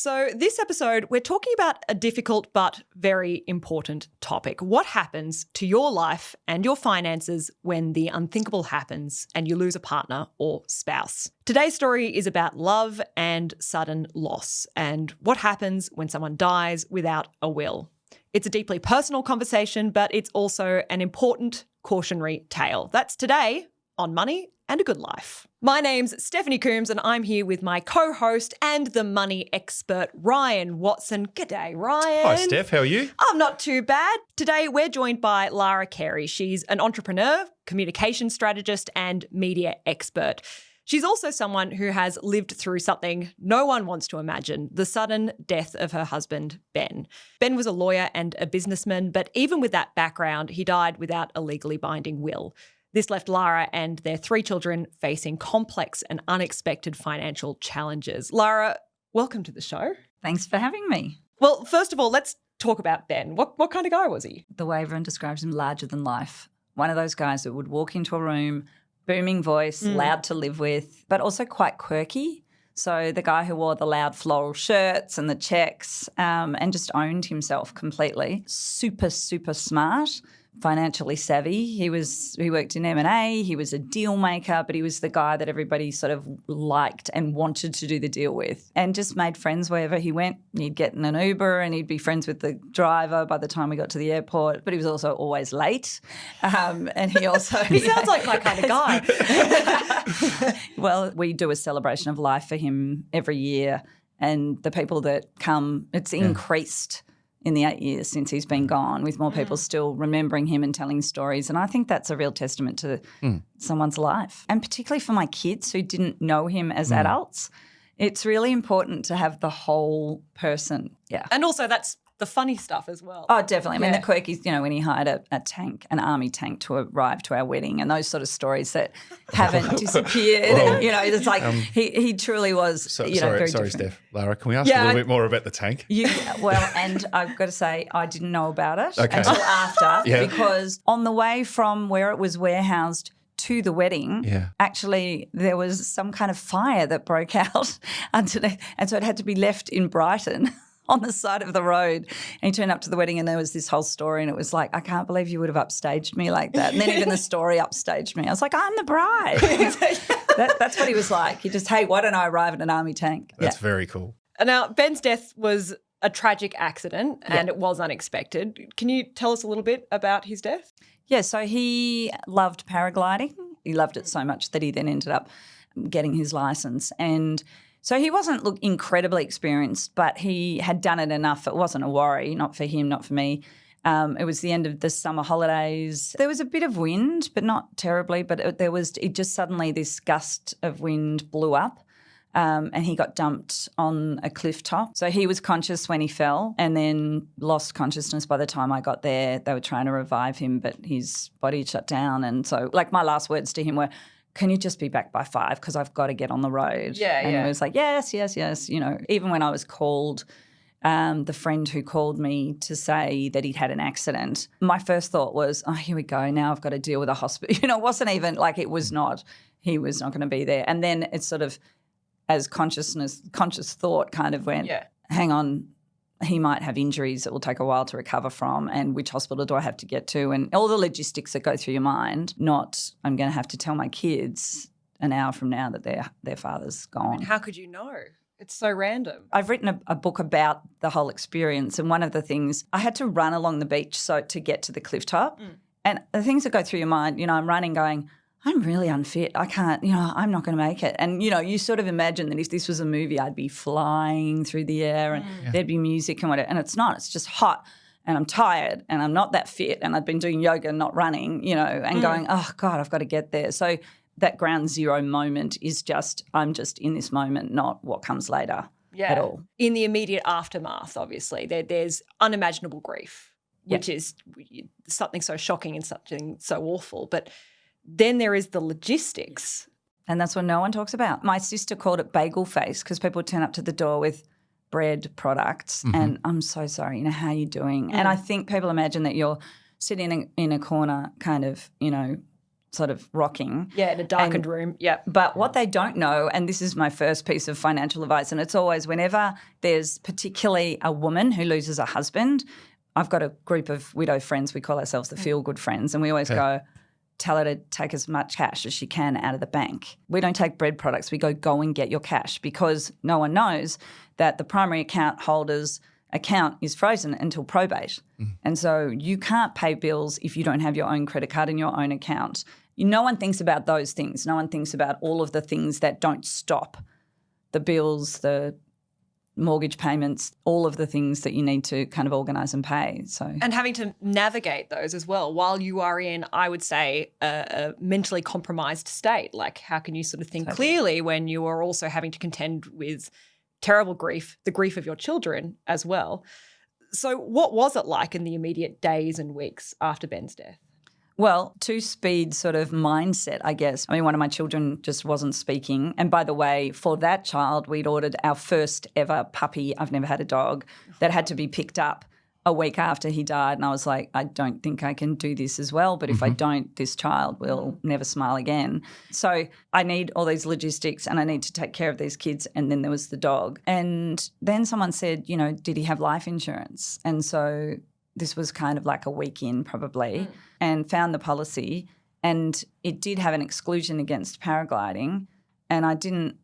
So this episode, we're talking about a difficult but very important topic. What happens to your life and your finances when the unthinkable happens and you lose a partner or spouse? Today's story is about love and sudden loss and what happens when someone dies without a will. It's a deeply personal conversation, but it's also an important cautionary tale. That's today on Money and a Good Life. My name's Stephanie Coombs and I'm here with my co-host and the money expert, Ryan Watson. G'day, Ryan. Hi, Steph. How are you? I'm not too bad. Today, we're joined by Lahra Carey. She's an entrepreneur, communication strategist, and media expert. She's also someone who has lived through something no one wants to imagine, the sudden death of her husband, Ben. Ben was a lawyer and a businessman, but even with that background, he died without a legally binding will. This left Lahra and their 3 children facing complex and unexpected financial challenges. Lahra, welcome to the show. Thanks for having me. Well, first of all, let's talk about Ben. What kind of guy was he? The way everyone describes him, larger than life. One of those guys that would walk into a room, booming voice, loud to live with, but also quite quirky. So the guy who wore the loud floral shirts and the checks and just owned himself completely. Super, super smart. Financially savvy. He worked in M&A, he was a deal maker, but he was the guy that everybody sort of liked and wanted to do the deal with and just made friends wherever he went. He'd get in an Uber and he'd be friends with the driver by the time we got to the airport, but he was also always late. And he also... He sounds like my kind of guy. Well, we do a celebration of life for him every year and the people that come, it's increased in the 8 years since he's been gone, with more people still remembering him and telling stories. And I think that's a real testament to someone's life. And particularly for my kids who didn't know him as adults, it's really important to have the whole person. Yeah. And also that's the funny stuff as well. Oh, definitely. I mean, the quirkies, when he hired a tank, an army tank to arrive to our wedding and those sort of stories that haven't disappeared. Well, it's like he truly was, very sorry, different. Steph. Lahra, can we ask a little bit more about the tank? And I've got to say I didn't know about it Okay. until after because on the way from where it was warehoused to the wedding, actually there was some kind of fire that broke out underneath, and so it had to be left in Brighton on the side of the road. And he turned up to the wedding and there was this whole story and it was like, I can't believe you would have upstaged me like that. And then even the story upstaged me. I was like, I'm the bride. That's what he was like. He just, hey, why don't I arrive in an army tank? That's very cool. Now, Ben's death was a tragic accident and it was unexpected. Can you tell us a little bit about his death? Yeah, so he loved paragliding. He loved it so much that he then ended up getting his license. And so he wasn't incredibly experienced, but he had done it enough. It wasn't a worry, not for him, not for me. It was the end of the summer holidays. There was a bit of wind, but not terribly. But it just suddenly this gust of wind blew up and he got dumped on a cliff top. So he was conscious when he fell and then lost consciousness by the time I got there. They were trying to revive him, but his body had shut down. And so my last words to him were, can you just be back by 5 because I've got to get on the road? And he was like, yes. Even when I was called, the friend who called me to say that he'd had an accident, my first thought was, oh, here we go. Now I've got to deal with a hospital. It wasn't even like he was not going to be there. And then it's sort of as conscious thought kind of went, hang on, he might have injuries that will take a while to recover from and which hospital do I have to get to and all the logistics that go through your mind, not I'm going to have to tell my kids an hour from now that their father's gone. I mean, how could you know? It's so random. I've written a book about the whole experience and one of the things, I had to run along the beach to get to the cliff top and the things that go through your mind, I'm running going, I'm really unfit. I can't, I'm not going to make it. And, you sort of imagine that if this was a movie, I'd be flying through the air and there'd be music and whatever. And it's not. It's just hot and I'm tired and I'm not that fit and I've been doing yoga, not running, and going, oh, God, I've got to get there. So that ground zero moment is just I'm just in this moment, not what comes later at all. In the immediate aftermath, obviously, there's unimaginable grief, which is something so shocking and something so awful. But then there is the logistics. And that's what no one talks about. My sister called it bagel face because people turn up to the door with bread products and I'm so sorry, how are you doing? And I think people imagine that you're sitting in a corner kind of, sort of rocking. Yeah, in a darkened room. Yeah. But what they don't know, and this is my first piece of financial advice, and it's always whenever there's particularly a woman who loses a husband, I've got a group of widow friends, we call ourselves the feel-good friends, and we always go, tell her to take as much cash as she can out of the bank. We don't take bread products. We go and get your cash, because no one knows that the primary account holder's account is frozen until probate. And so you can't pay bills if you don't have your own credit card in your own account. No one thinks about those things. No one thinks about all of the things that don't stop the bills, the mortgage payments, all of the things that you need to kind of organise and pay. And having to navigate those as well while you are in, I would say, a mentally compromised state. Like, how can you sort of think clearly when you are also having to contend with terrible grief, the grief of your children as well? So what was it like in the immediate days and weeks after Ben's death? Well, two-speed sort of mindset, I guess. I mean, one of my children just wasn't speaking. And by the way, for that child, we'd ordered our first ever puppy. I've never had a dog that had to be picked up a week after he died. And I was like, I don't think I can do this as well. But if I don't, this child will never smile again. So I need all these logistics and I need to take care of these kids. And then there was the dog. And then someone said, did he have life insurance? And so this was kind of like a week in probably, and found the policy, and it did have an exclusion against paragliding, and I didn't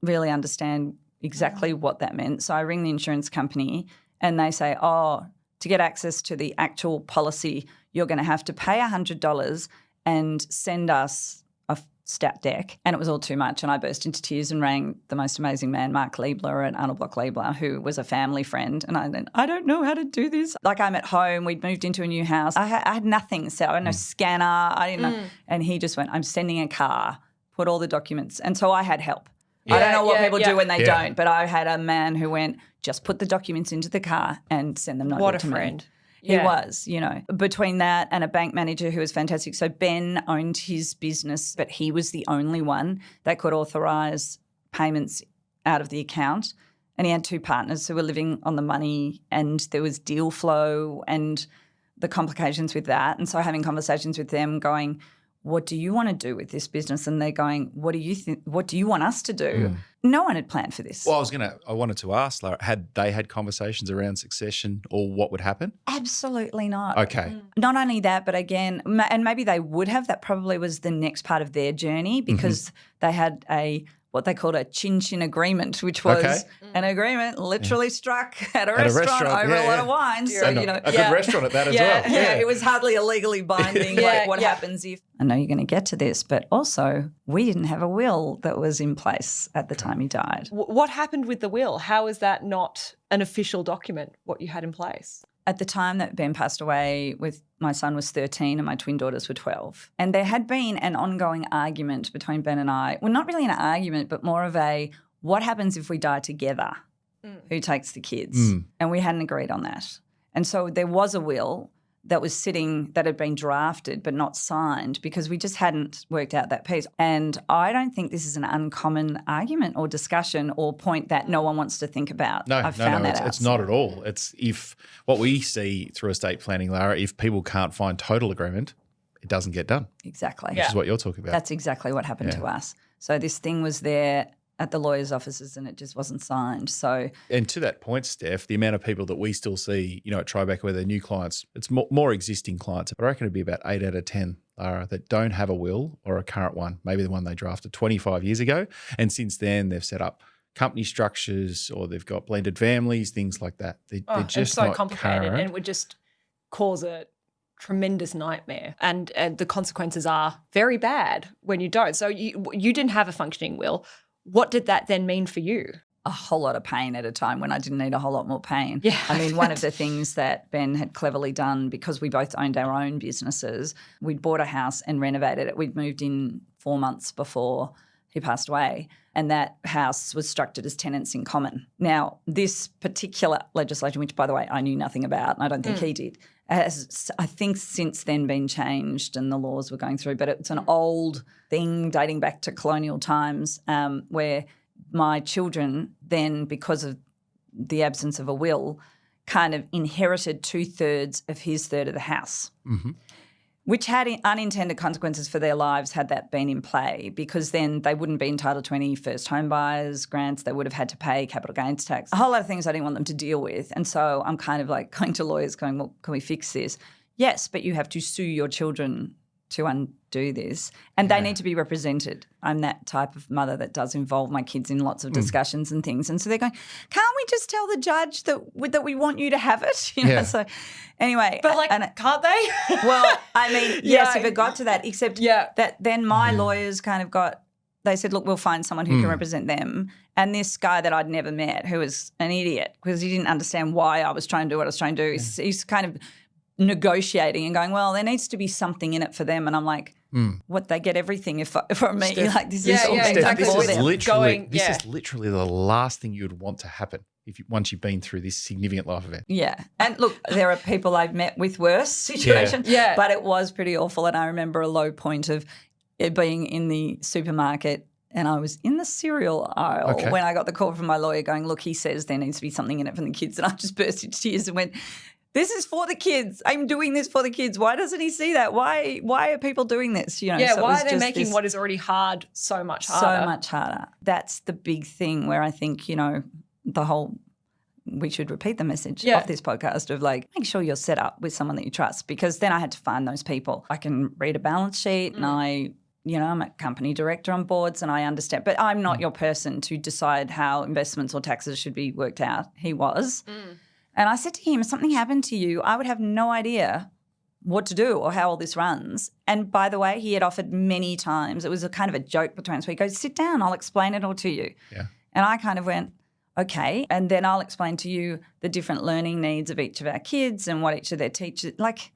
really understand exactly what that meant. So I ring the insurance company and they say, to get access to the actual policy, you're going to have to pay $100 and send us a stat deck. And it was all too much. And I burst into tears and rang the most amazing man, Mark Liebler at Arnold Block Liebler, who was a family friend. And I don't know how to do this. Like, I'm at home. We'd moved into a new house. I had nothing set. I had no scanner. I didn't know. And he just went, I'm sending a car, put all the documents. And so I had help. I don't know what people do when they don't, but I had a man who went, just put the documents into the car and send them. What a friend. He was, between that and a bank manager who was fantastic. So Ben owned his business, but he was the only one that could authorise payments out of the account. And he had two partners who were living on the money, and there was deal flow and the complications with that. And so having conversations with them going, what do you want to do with this business? And they're going, what do you think? What do you want us to do? No one had planned for this. Well, I wanted to ask, Lahra, had they had conversations around succession or what would happen? Absolutely not. Okay. Not only that, but again, and maybe they would have, that probably was the next part of their journey, because they had what they called a chin-chin agreement, which was an agreement literally struck at a restaurant over a lot of wine. So, a good restaurant at that as well. Yeah, it was hardly illegally binding. What happens if, I know you're going to get to this, but also we didn't have a will that was in place at the time he died. What happened with the will? How is that not an official document, what you had in place? At the time that Ben passed away, my son was 13 and my twin daughters were 12. And there had been an ongoing argument between Ben and I. Well, not really an argument, but more of a, what happens if we die together? Who takes the kids? And we hadn't agreed on that. And so there was a will that was sitting, that had been drafted but not signed, because we just hadn't worked out that piece. And I don't think this is an uncommon argument or discussion or point that no one wants to think about. No, it's not at all. It's if what we see through estate planning, Lahra, if people can't find total agreement, it doesn't get done. Exactly. Which is what you're talking about. That's exactly what happened to us. So this thing was there at the lawyer's offices and it just wasn't signed. So, and to that point, Steph, the amount of people that we still see, at Tribeca where they're new clients, it's more existing clients. But I reckon it'd be about 8 out of 10, Lahra, that don't have a will or a current one, maybe the one they drafted 25 years ago. And since then they've set up company structures or they've got blended families, things like that. They're just it's so not complicated current. and it would just cause a tremendous nightmare. And the consequences are very bad when you don't. So you didn't have a functioning will. What did that then mean for you? A whole lot of pain at a time when I didn't need a whole lot more pain. Yeah. I mean, one of the things that Ben had cleverly done, because we both owned our own businesses, we'd bought a house and renovated it. We'd moved in 4 months before he passed away, and that house was structured as tenants in common. Now, this particular legislation, which, by the way, I knew nothing about, and I don't think he did, has, I think, since then been changed and the laws were going through, but it's an old thing dating back to colonial times where my children then, because of the absence of a will, kind of inherited 2/3 of his third of the house. which had unintended consequences for their lives had that been in play, because then they wouldn't be entitled to any first home buyers grants. They would have had to pay capital gains tax, a whole lot of things I didn't want them to deal with. And so I'm kind of like going to lawyers going, well, can we fix this? Yes, but you have to sue your children to undo this, and they need to be represented. I'm that type of mother that does involve my kids in lots of discussions and things. And so they're going, can't we just tell the judge that we want you to have it? You know, so anyway. But can't they? Well, I mean, yes, if it got to that, except that then my lawyers kind of they said, look, we'll find someone who can represent them. And this guy that I'd never met, who was an idiot because he didn't understand why I was trying to do what I was trying to do, he's kind of negotiating and going, well, there needs to be something in it for them. And I'm like, what, they get everything from me? Steph, like, this is all exactly. done for them. This is literally the last thing you would want to happen once you've been through this significant life event. Yeah. And look, there are people I've met with worse situations, but it was pretty awful. And I remember a low point of it being in the supermarket, and I was in the cereal aisle when I got the call from my lawyer going, look, he says there needs to be something in it for the kids. And I just burst into tears and went, this is for the kids. I'm doing this for the kids. Why doesn't he see that? Why are people doing this? You know, so why are they making what is already hard so much harder? So much harder. That's the big thing where I think, you know, we should repeat the message of this podcast of like, make sure you're set up with someone that you trust, because then I had to find those people. I can read a balance sheet and I'm a company director on boards and I understand, but I'm not your person to decide how investments or taxes should be worked out. He was. And I said to him, if something happened to you, I would have no idea what to do or how all this runs. And by the way, he had offered many times. It was a kind of a joke between us where he goes, sit down, I'll explain it all to you. Yeah. And I kind of went, okay. And then I'll explain to you the different learning needs of each of our kids and what each of their teachers, like,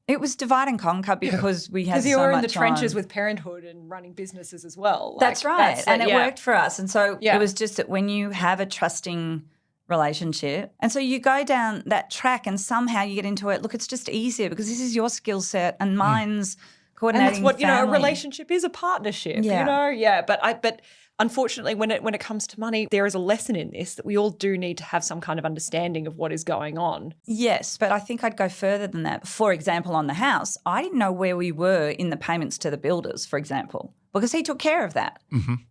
it was divide and conquer because we had so much. Because you were in the trenches with parenthood and running businesses as well. That's right. And it worked for us. And so it was just that when you have a trusting relationship, and so you go down that track and somehow you get into it, look, it's just easier because this is your skill set and mine's coordinating. And that's what, you know, a relationship is, a partnership, you know? But unfortunately, when it comes to money, there is a lesson in this that we all do need to have some kind of understanding of what is going on. Yes, but I think I'd go further than that. For example, on the house, I didn't know where we were in the payments to the builders, for example, because he took care of that.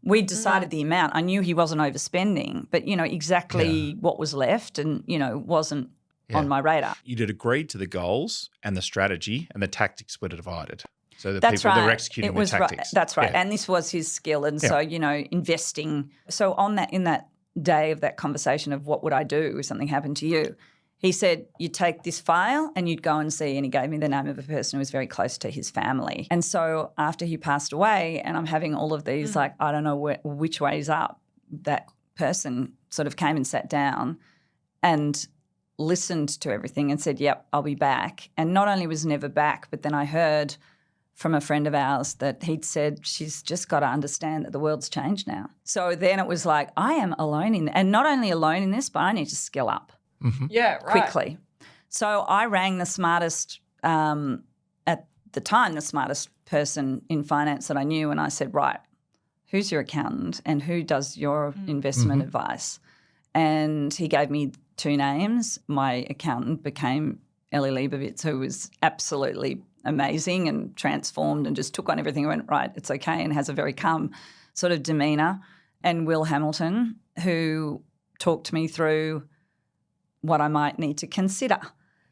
We decided the amount. I knew he wasn't overspending, but, you know, exactly what was left and, you know, wasn't on my radar. You'd agreed to the goals and the strategy, and the tactics were divided. So the That's people right. that were executing the tactics. Right. That's right. Yeah. And this was his skill. And so, you know, investing. So in that day of that conversation of what would I do if something happened to you, he said, you take this file and you'd go and see, and he gave me the name of a person who was very close to his family. And so after he passed away and I'm having all of these, like, I don't know which way's up, that person sort of came and sat down and listened to everything and said, yep, I'll be back. And not only was never back, but then I heard from a friend of ours that he'd said, she's just got to understand that the world's changed now. So then it was like, I am alone in, and not only alone in this, but I need to skill up. Quickly. So I rang the smartest, at the time, the smartest person in finance that I knew, and I said, right, who's your accountant and who does your investment advice? And he gave me 2 names. My accountant became Ellie Leibovitz, who was absolutely amazing and transformed and just took on everything and went, right, it's okay, and has a very calm sort of demeanour. And Will Hamilton, who talked to me through what I might need to consider.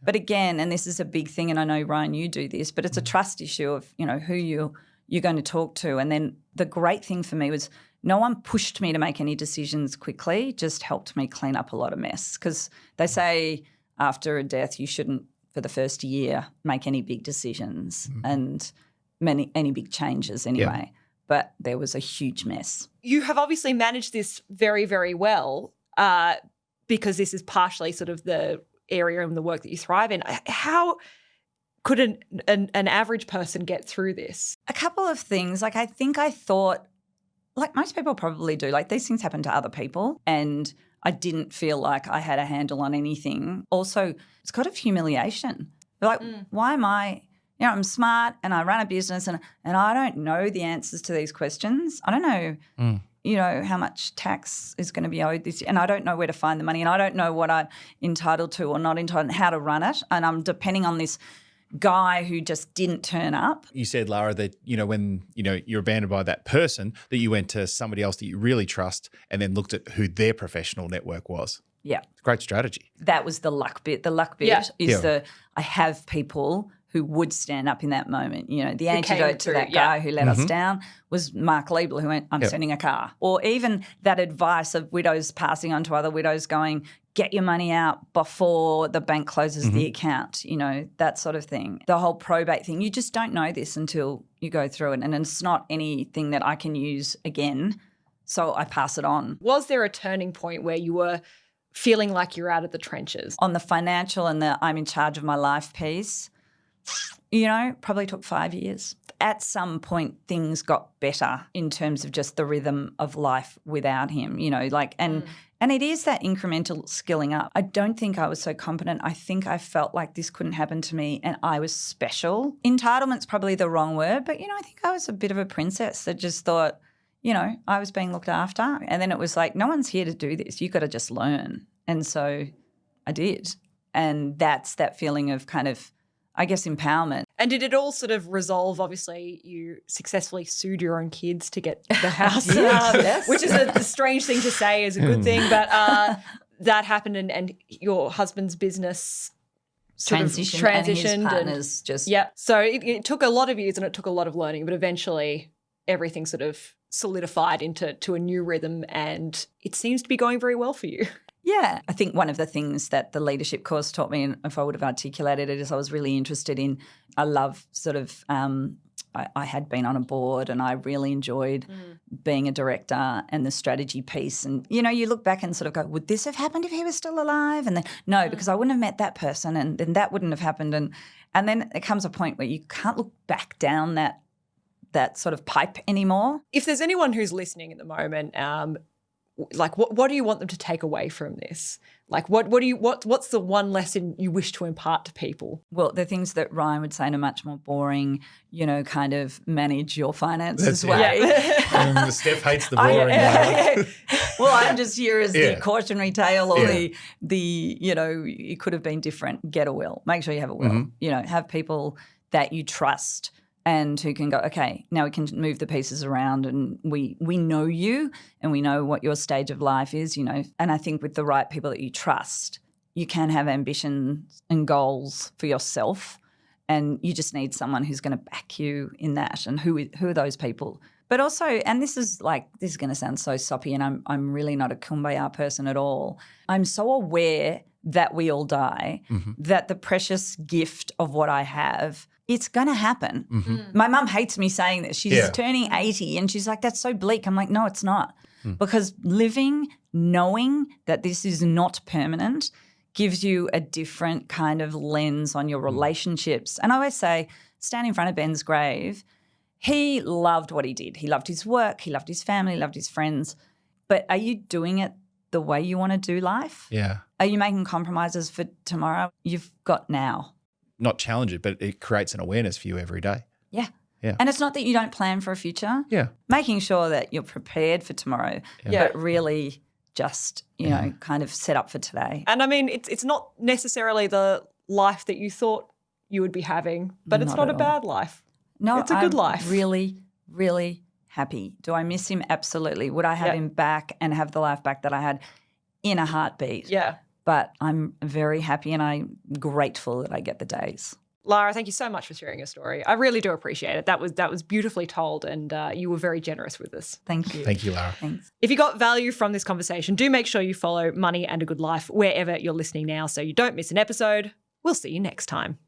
But again, and this is a big thing, and I know, Ryan, you do this, but it's a trust issue of, you know, who you're going to talk to. And then the great thing for me was no one pushed me to make any decisions quickly, just helped me clean up a lot of mess. Because they say after a death you shouldn't, for the first year, make any big decisions and any big changes anyway. Yeah. But there was a huge mess. You have obviously managed this very, very well because this is partially sort of the area and the work that you thrive in. How could an average person get through this? A couple of things. Like, I think I thought, like most people probably do, like these things happen to other people, and I didn't feel like I had a handle on anything. Also, it's kind of humiliation. Like, why am I, you know, I'm smart and I run a business and I don't know the answers to these questions. I don't know, you know, how much tax is going to be owed this year, and I don't know where to find the money, and I don't know what I'm entitled to or not entitled and how to run it, and I'm depending on this guy who just didn't turn up. You said, Lahra, that, when, you're abandoned by that person, that you went to somebody else that you really trust and then looked at who their professional network was. Yeah. Great strategy. That was the luck bit. The luck bit is I have people who would stand up in that moment. The antidote to that guy who let us down was Mark Liebel, who went, I'm sending a car. Or even that advice of widows passing on to other widows going, get your money out before the bank closes the account, that sort of thing. The whole probate thing, you just don't know this until you go through it. And it's not anything that I can use again, so I pass it on. Was there a turning point where you were feeling like you're out of the trenches? On the financial and the I'm in charge of my life piece, probably took 5 years. At some point, things got better in terms of just the rhythm of life without him, and it is that incremental skilling up. I don't think I was so competent. I think I felt like this couldn't happen to me and I was special. Entitlement's probably the wrong word, but, I think I was a bit of a princess that just thought, I was being looked after. And then it was like, no one's here to do this. You've got to just learn. And so I did. And that's that feeling of kind of, I guess, empowerment. And did it all sort of resolve? Obviously, you successfully sued your own kids to get the house, yes. which is a strange thing to say is a good thing. But that happened and your husband's business transitioned and his partners So it took a lot of years and it took a lot of learning, but eventually everything sort of solidified into a new rhythm and it seems to be going very well for you. Yeah. I think one of the things that the leadership course taught me, and if I would have articulated it, is I was really interested in, I love sort of, I had been on a board and I really enjoyed being a director and the strategy piece. And, you look back and sort of go, would this have happened if he was still alive? And then, no, because I wouldn't have met that person and then that wouldn't have happened. And then it comes a point where you can't look back down that sort of pipe anymore. If there's anyone who's listening at the moment, what do you want them to take away from this? Like what's the one lesson you wish to impart to people? Well, the things that Ryan would say in a much more boring, kind of manage your finances way. Yeah. Steph hates the boring way. Well, I'm just here as the cautionary tale or the it could have been different. Get a will. Make sure you have a will. Have people that you trust and who can go, okay, now we can move the pieces around and we know you and we know what your stage of life is, And I think with the right people that you trust, you can have ambitions and goals for yourself and you just need someone who's going to back you in that. And who are those people? But also, and this is going to sound so soppy and I'm really not a kumbaya person at all. I'm so aware that we all die, that the precious gift of what I have, it's going to happen. My mum hates me saying this. She's turning 80 and she's like, that's so bleak. I'm like, no, it's not. Because living, knowing that this is not permanent gives you a different kind of lens on your relationships. And I always say, stand in front of Ben's grave. He loved what he did. He loved his work. He loved his family. He loved his friends. But are you doing it the way you want to do life? Yeah. Are you making compromises for tomorrow? You've got now. Not challenge it, but it creates an awareness for you every day. Yeah. Yeah. And it's not that you don't plan for a future. Yeah. Making sure that you're prepared for tomorrow, but really just, kind of set up for today. And I mean, it's not necessarily the life that you thought you would be having, but it's not a bad life. No, it's a good life. Really, really happy. Do I miss him? Absolutely. Would I have him back and have the life back that I had? In a heartbeat. Yeah. But I'm very happy and I'm grateful that I get the days. Lahra, thank you so much for sharing your story. I really do appreciate it. That was beautifully told and you were very generous with us. Thank you. Thank you, Lahra. Thanks. If you got value from this conversation, do make sure you follow Money and a Good Life wherever you're listening now so you don't miss an episode. We'll see you next time.